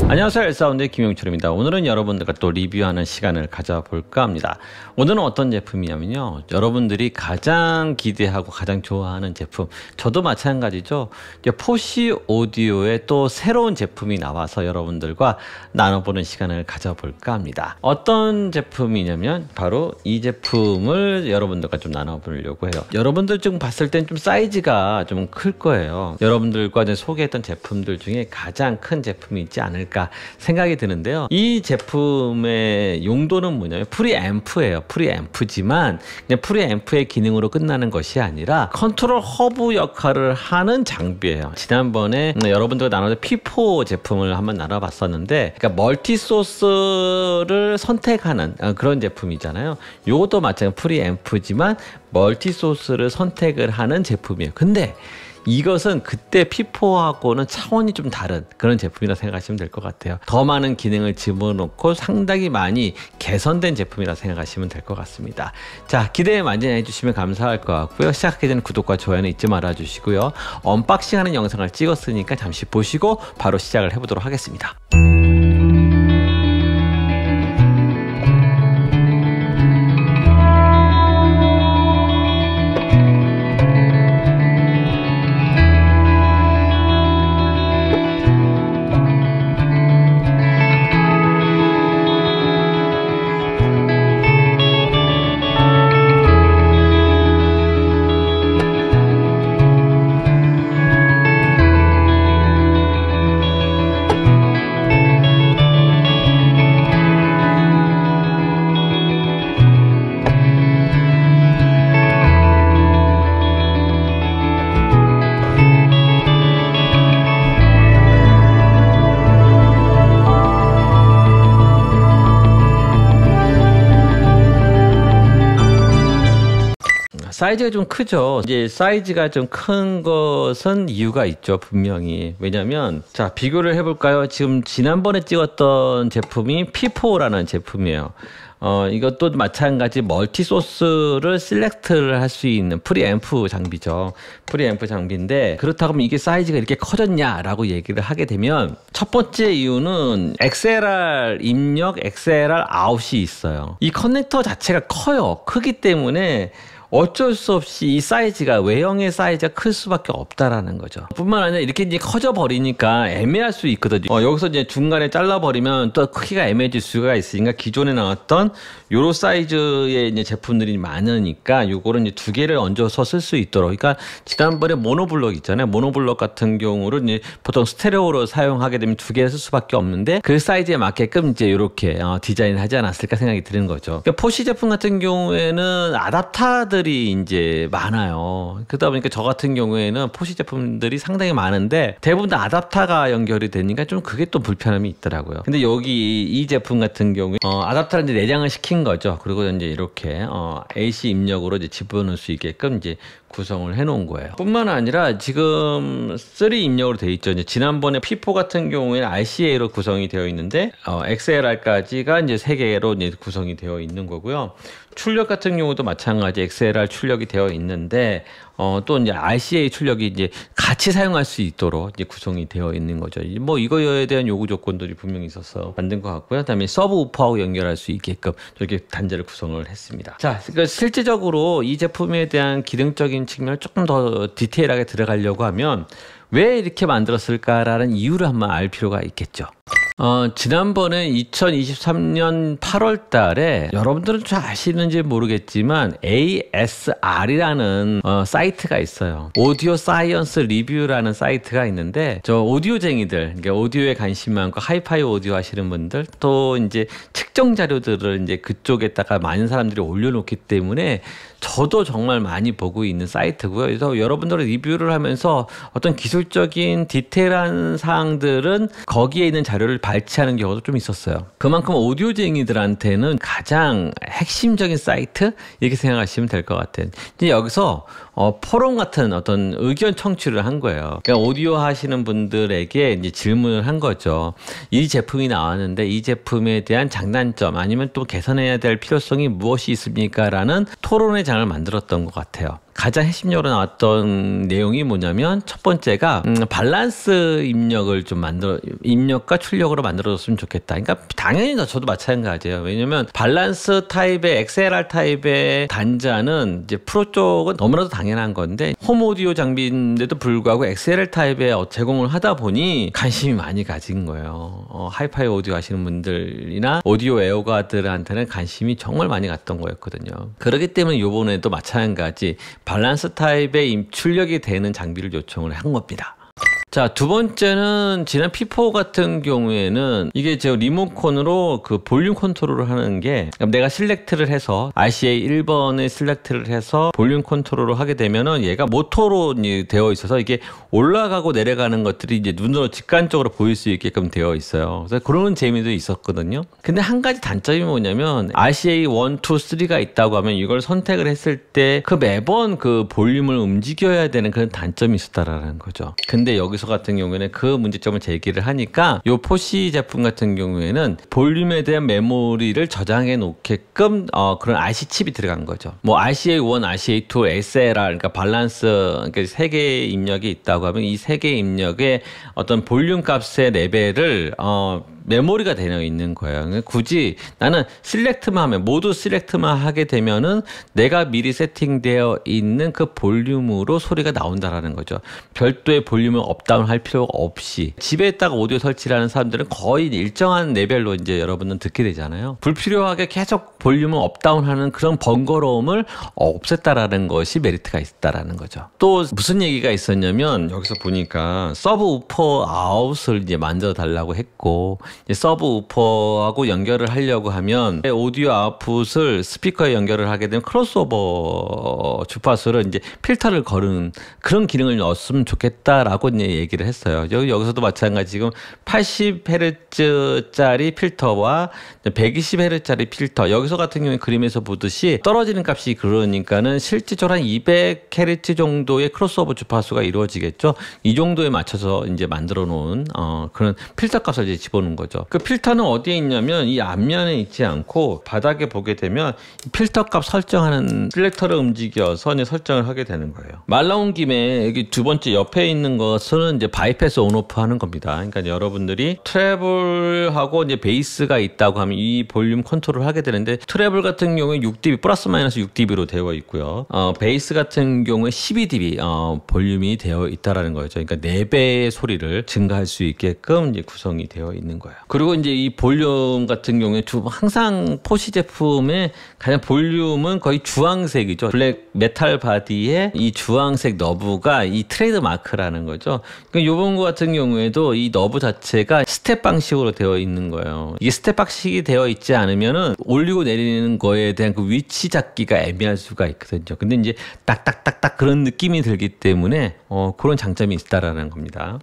안녕하세요, 엘사운드의 김용철입니다. 오늘은 여러분들과 또 리뷰하는 시간을 가져볼까 합니다. 오늘은 어떤 제품이냐면요, 여러분들이 가장 기대하고 가장 좋아하는 제품, 저도 마찬가지죠. 포시 오디오의 또 새로운 제품이 나와서 여러분들과 나눠보는 시간을 가져볼까 합니다. 어떤 제품이냐면 바로 이 제품을 여러분들과 좀 나눠보려고 해요. 여러분들 지금 봤을 땐 좀 사이즈가 좀 클 거예요. 여러분들과 이제 소개했던 제품들 중에 가장 큰 제품이 있지 않을까 생각이 드는데요. 이 제품의 용도는 뭐냐면 프리앰프예요. 프리앰프지만 그냥 프리앰프의 기능으로 끝나는 것이 아니라 컨트롤 허브 역할을 하는 장비예요. 지난번에 여러분들과 나눴던 P4 제품을 한번 나눠봤었는데, 그러니까 멀티 소스를 선택하는 그런 제품이잖아요. 이것도 마찬가지로 프리앰프지만 멀티 소스를 선택을 하는 제품이에요. 근데 이것은 그때 P4하고는 차원이 좀 다른 그런 제품이라 생각하시면 될 것 같아요. 더 많은 기능을 집어넣고 상당히 많이 개선된 제품이라 생각하시면 될 것 같습니다. 자, 기대 많이 해주시면 감사할 것 같고요. 시작하기 전에 구독과 좋아요는 잊지 말아 주시고요. 언박싱하는 영상을 찍었으니까 잠시 보시고 바로 시작을 해보도록 하겠습니다. 사이즈가 좀 크죠. 이제 사이즈가 좀 큰 것은 이유가 있죠, 분명히. 왜냐면, 자, 비교를 해볼까요? 지금 지난번에 찍었던 제품이 P4라는 제품이에요. 이것도 마찬가지 멀티 소스를 셀렉트를 할 수 있는 프리앰프 장비죠. 프리앰프 장비인데, 그렇다고 하면 이게 사이즈가 이렇게 커졌냐라고 얘기를 하게 되면, 첫 번째 이유는 XLR 입력, XLR 아웃이 있어요. 이 커넥터 자체가 커요. 크기 때문에 어쩔 수 없이 이 사이즈가, 외형의 사이즈가 클 수밖에 없다라는 거죠. 뿐만 아니라 이렇게 이제 커져 버리니까 애매할 수 있거든요. 여기서 이제 중간에 잘라 버리면 또 크기가 애매해질 수가 있으니까 기존에 나왔던 요런 사이즈의 이제 제품들이 많으니까 요거를 이제 두 개를 얹어서 쓸 수 있도록. 그러니까 지난번에 모노블럭 있잖아요. 모노블럭 같은 경우를 이제 보통 스테레오로 사용하게 되면 두 개를 쓸 수밖에 없는데, 그 사이즈에 맞게끔 이제 이렇게 디자인을 하지 않았을까 생각이 드는 거죠. 그러니까 포시 제품 같은 경우에는 아답터들이 이제 많아요. 그러다 보니까 저 같은 경우에는 포시 제품들이 상당히 많은데 대부분 다 아답터가 연결이 되니까 좀 그게 또 불편함이 있더라고요. 근데 여기 이 제품 같은 경우에 아답터를 이제 내장을 시킨 거죠. 그리고 이제 이렇게 AC 입력으로 이제 집어넣을 수 있게끔 이제 구성을 해 놓은 거예요. 뿐만 아니라 지금 3 입력으로 되어 있죠. 이제 지난번에 P4 같은 경우에는 RCA로 구성이 되어 있는데 XLR까지가 이제 3개로 이제 구성이 되어 있는 거고요. 출력 같은 경우도 마찬가지 XLR 출력이 되어 있는데 또 이제 RCA 출력이 이제 같이 사용할 수 있도록 이제 구성이 되어 있는 거죠. 뭐 이거에 대한 요구 조건들이 분명히 있어서 만든 것 같고요. 그다음에 서브 우퍼하고 연결할 수 있게끔 저렇게 단자를 구성을 했습니다. 자, 그러니까 실제적으로 이 제품에 대한 기능적인 측면을 조금 더 디테일하게 들어가려고 하면 왜 이렇게 만들었을까라는 이유를 한번 알 필요가 있겠죠. 지난번에 2023년 8월 달에 여러분들은 잘 아시는지 모르겠지만 ASR이라는 사이트가 있어요. 오디오 사이언스 리뷰라는 사이트가 있는데, 저 오디오쟁이들, 그러니까 오디오에 관심 많고 하이파이 오디오 하시는 분들, 또 이제 측정 자료들을 이제 그쪽에다가 많은 사람들이 올려놓기 때문에 저도 정말 많이 보고 있는 사이트고요. 그래서 여러분들의 리뷰를 하면서 어떤 기술적인 디테일한 사항들은 거기에 있는 자료를 발췌하는 경우도 좀 있었어요. 그만큼 오디오쟁이들한테는 가장 핵심적인 사이트? 이렇게 생각하시면 될 것 같아요. 이제 여기서 포럼 같은 어떤 의견 청취를 한 거예요. 그러니까 오디오 하시는 분들에게 이제 질문을 한 거죠. 이 제품이 나왔는데 이 제품에 대한 장단점 아니면 또 개선해야 될 필요성이 무엇이 있습니까? 라는 토론의 장을 만들었던 것 같아요. 가장 핵심적으로 나왔던 내용이 뭐냐면 첫 번째가 밸런스 입력과 출력으로 만들어줬으면 좋겠다. 그러니까 당연히 저도 마찬가지예요. 왜냐면 밸런스 타입의 XLR 타입의 단자는 이제 프로 쪽은 너무나도 당연한 건데 홈 오디오 장비인데도 불구하고 XLR 타입의 제공을 하다 보니 관심이 많이 가진 거예요. 하이파이 오디오 하시는 분들이나 오디오 애호가들한테는 관심이 정말 많이 갔던 거였거든요. 그렇기 때문에 이번에도 마찬가지 밸런스 타입의 출력이 되는 장비를 요청을 한 겁니다. 자, 두 번째는 지난 P4 같은 경우에는 이게 제 리모컨으로 그 볼륨 컨트롤을 하는 게 내가 실렉트를 해서 RCA 1번을 실렉트를 해서 볼륨 컨트롤을 하게 되면은 얘가 모터로 되어 있어서 이게 올라가고 내려가는 것들이 이제 눈으로 직관적으로 보일 수 있게끔 되어 있어요. 그래서 그런 재미도 있었거든요. 근데 한 가지 단점이 뭐냐면 RCA 1, 2, 3가 있다고 하면 이걸 선택을 했을 때 그 매번 그 볼륨을 움직여야 되는 그런 단점이 있었다라는 거죠. 근데 여기서 같은 경우에는 그 문제점을 제기를 하니까 요 포시 제품 같은 경우에는 볼륨에 대한 메모리를 저장해 놓게끔 그런 RC 칩이 들어간 거죠. 뭐 RCA 1, RCA 2, SLR 그러니까 밸런스 그러니까 세 개의 입력이 있다고 하면 이 세 개의 입력의 어떤 볼륨 값의 레벨을 메모리가 되어 있는 거예요. 굳이 나는 실렉트만 하면 모두 실렉트만 하게 되면은 내가 미리 세팅되어 있는 그 볼륨으로 소리가 나온다라는 거죠. 별도의 볼륨을 업다운 할 필요가 없이 집에다가 오디오 설치를 하는 사람들은 거의 일정한 레벨로 이제 여러분은 듣게 되잖아요. 불필요하게 계속 볼륨을 업다운하는 그런 번거로움을 없앴다라는 것이 메리트가 있다라는 거죠. 또 무슨 얘기가 있었냐면 여기서 보니까 서브 우퍼 아웃을 이제 만들어 달라고 했고 서브 우퍼하고 연결을 하려고 하면 오디오 아웃풋을 스피커에 연결을 하게 되면 크로스오버 주파수를 이제 필터를 거는 그런 기능을 넣었으면 좋겠다라고 이제 얘기를 했어요. 여기서도 마찬가지 지금 80Hz짜리 필터와 120Hz짜리 필터 여기서 같은 경우에 그림에서 보듯이 떨어지는 값이 그러니까는 실질적으로 한 200Hz 정도의 크로스오버 주파수가 이루어지겠죠. 이 정도에 맞춰서 이제 만들어 놓은 그런 필터 값을 이제 집어넣은 거죠. 그 필터는 어디에 있냐면 이 앞면에 있지 않고 바닥에 보게 되면 필터 값 설정하는 셀렉터를 움직여서 이제 설정을 하게 되는 거예요. 말 나온 김에 여기 두 번째 옆에 있는 것은 이제 바이패스 온오프 하는 겁니다. 그러니까 여러분들이 트래블하고 이제 베이스가 있다고 하면 이 볼륨 컨트롤을 하게 되는데 트래블 같은 경우에 6dB 플러스 마이너스 6dB로 되어 있고요. 베이스 같은 경우에 12dB 볼륨이 되어 있다라는 거죠. 그러니까 4배의 소리를 증가할 수 있게끔 이제 구성이 되어 있는 거예요. 그리고 이제 이 볼륨 같은 경우에 항상 포시 제품의 가장 볼륨은 거의 주황색이죠. 블랙 메탈 바디에 이 주황색 너브가 이 트레이드 마크라는 거죠. 그러니까 요번 거 같은 경우에도 이 너브 자체가 스텝 방식으로 되어 있는 거예요. 이게 스텝 방식이 되어 있지 않으면은 올리고 내리는 거에 대한 그 위치 잡기가 애매할 수가 있거든요. 근데 이제 딱딱딱딱 그런 느낌이 들기 때문에 그런 장점이 있다라는 겁니다.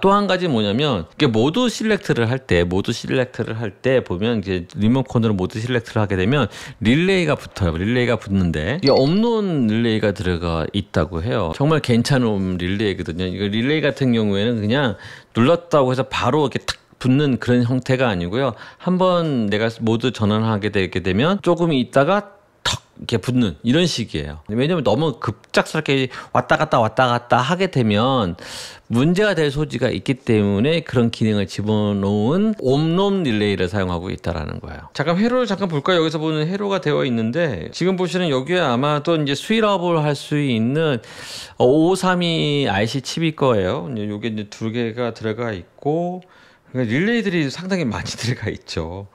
또 한 가지 뭐냐면 이게 모두 실렉트를 할 때 보면 이제 리모컨으로 모두 실렉트를 하게 되면 릴레이가 붙어요. 릴레이가 붙는데 이게 업론 릴레이가 들어가 있다고 해요. 정말 괜찮은 릴레이거든요. 이거 릴레이 같은 경우에는 그냥 눌렀다고 해서 바로 이렇게 탁 붙는 그런 형태가 아니고요. 한번 내가 모두 전환하게 되게 되면 조금 있다가 턱 이렇게 붙는 이런 식이에요. 왜냐면 너무 급작스럽게 왔다 갔다 하게 되면 문제가 될 소지가 있기 때문에 그런 기능을 집어넣은 옴롬 릴레이를 사용하고 있다라는 거예요. 회로를 잠깐 볼까요? 여기서 보는 회로가 되어 있는데 지금 보시는 여기에 아마도 이제 스윗업을 할 수 있는 5532 RC 칩일 거예요. 이게 이제 두 개가 들어가 있고 릴레이들이 상당히 많이 들어가 있죠.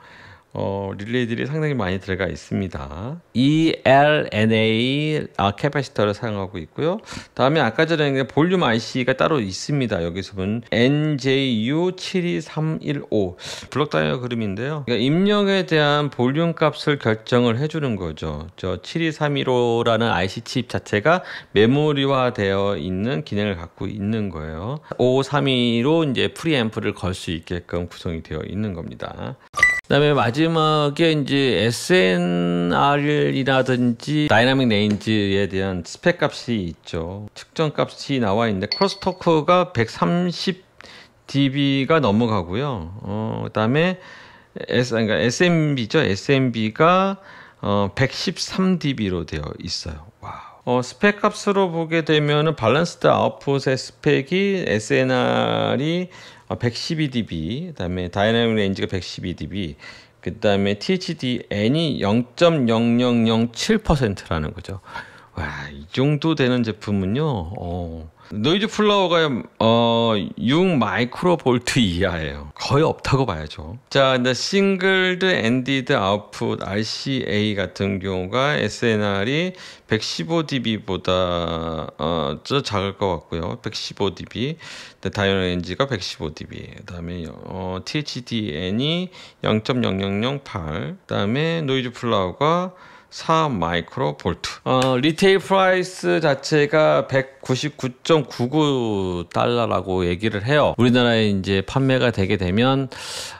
릴레이들이 상당히 많이 들어가 있습니다. ELNA 캐파시터를 사용하고 있고요. 다음에 아까 전에 볼륨 IC가 따로 있습니다. 여기서 보면 NJU72315 블록 다이어그램인데요. 그러니까 입력에 대한 볼륨 값을 결정을 해주는 거죠. 저 72315라는 IC 칩 자체가 메모리화 되어 있는 기능을 갖고 있는 거예요. 5532로 이제 프리앰프를 걸 수 있게끔 구성이 되어 있는 겁니다. 그다음에 마지막에 이제 SNR이라든지 다이나믹 레인지에 대한 스펙 값이 있죠. 측정 값이 나와 있는데 크로스토크가 130dB가 넘어가고요. 그다음에 그러니까 SMB죠. SMB가 113dB로 되어 있어요. 와우. 스펙 값으로 보게 되면은 밸런스드 아웃풋의 스펙이 SNR이 112dB, 그다음에 다이내믹 레인지가 112dB, 그다음에 THDN이 0.0007%라는 거죠. 와, 이 정도 되는 제품은요. 노이즈 플로어가 6 마이크로 볼트 이하예요. 거의 없다고 봐야죠. 자, 근데 싱글드 엔디드 아웃풋 RCA 같은 경우가 SNR이 115dB보다 저 작을 것 같고요. 115dB. 다이내믹 레인지가 115dB. 그다음에 THDN이 0.0008. 그다음에 노이즈 플로어가 4 마이크로 볼트. 리테일 프라이스 자체가 199.99달러라고 얘기를 해요. 우리나라에 이제 판매가 되게 되면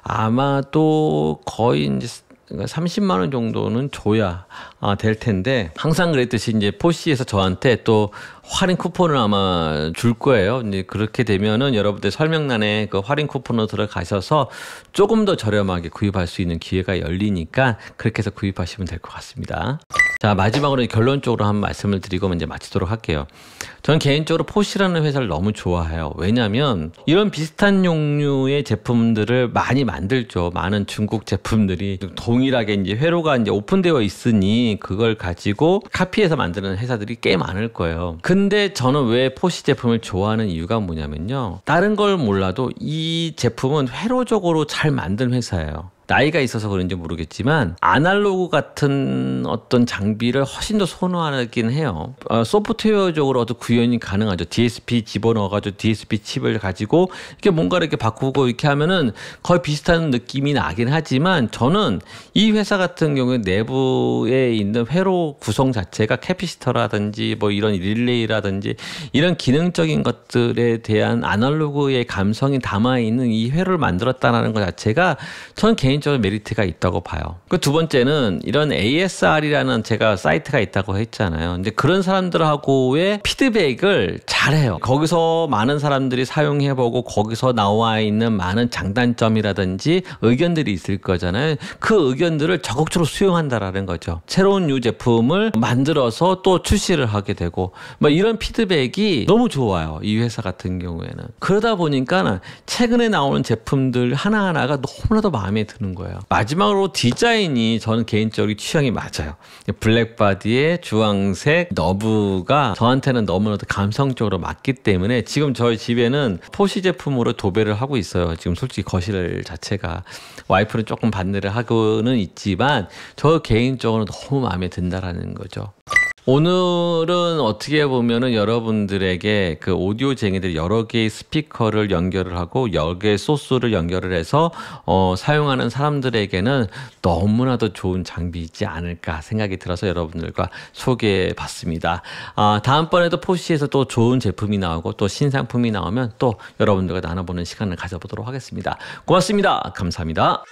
아마도 거의 이제 30만 원 정도는 줘야 될 텐데, 항상 그랬듯이 이제 포시에서 저한테 또 할인 쿠폰을 아마 줄 거예요. 이제 그렇게 되면은 여러분들 설명란에 그 할인 쿠폰으로 들어가셔서 조금 더 저렴하게 구입할 수 있는 기회가 열리니까 그렇게 해서 구입하시면 될 것 같습니다. 자, 마지막으로 결론적으로 한 말씀을 드리고 이제 마치도록 할게요. 저는 개인적으로 포시라는 회사를 너무 좋아해요. 왜냐면 이런 비슷한 종류의 제품들을 많이 만들죠. 많은 중국 제품들이 동일하게 이제 회로가 이제 오픈되어 있으니 그걸 가지고 카피해서 만드는 회사들이 꽤 많을 거예요. 근데 저는 왜 포시 제품을 좋아하는 이유가 뭐냐면요, 다른 걸 몰라도 이 제품은 회로적으로 잘 만든 회사예요. 나이가 있어서 그런지 모르겠지만 아날로그 같은 어떤 장비를 훨씬 더 선호하긴 해요. 소프트웨어적으로 어떤 구현이 가능하죠. DSP 집어넣어가지고 DSP 칩을 가지고 이렇게 뭔가를 이렇게 바꾸고 이렇게 하면은 거의 비슷한 느낌이 나긴 하지만, 저는 이 회사 같은 경우에 내부에 있는 회로 구성 자체가 캐피시터라든지 뭐 이런 릴레이라든지 이런 기능적인 것들에 대한 아날로그의 감성이 담아있는 이 회로를 만들었다는 것 자체가 저는 개인적으로 메리트가 있다고 봐요. 그 두 번째는 이런 ASR이라는 제가 사이트가 있다고 했잖아요. 근데 그런 사람들하고의 피드백을 잘해요. 거기서 많은 사람들이 사용해보고 거기서 나와 있는 많은 장단점이라든지 의견들이 있을 거잖아요. 그 의견들을 적극적으로 수용한다라는 거죠. 새로운 이 제품을 만들어서 또 출시를 하게 되고 뭐 이런 피드백이 너무 좋아요. 이 회사 같은 경우에는. 그러다 보니까 최근에 나오는 제품들 하나하나가 너무나도 마음에 드는 거예요. 마지막으로 디자인이 저는 개인적으로 취향이 맞아요. 블랙바디에 주황색 너브가 저한테는 너무나도 감성적으로 맞기 때문에 지금 저희 집에는 포시 제품으로 도배를 하고 있어요. 지금 솔직히 거실 자체가, 와이프는 조금 반대를 하고는 있지만 저 개인적으로 너무 마음에 든다라는 거죠. 오늘은 어떻게 보면은 여러분들에게 그 오디오쟁이들 여러 개의 스피커를 연결을 하고 여러 개의 소스를 연결을 해서 사용하는 사람들에게는 너무나도 좋은 장비이지 않을까 생각이 들어서 여러분들과 소개해 봤습니다. 다음번에도 포시에서 또 좋은 제품이 나오고 또 신상품이 나오면 또 여러분들과 나눠보는 시간을 가져보도록 하겠습니다. 고맙습니다. 감사합니다.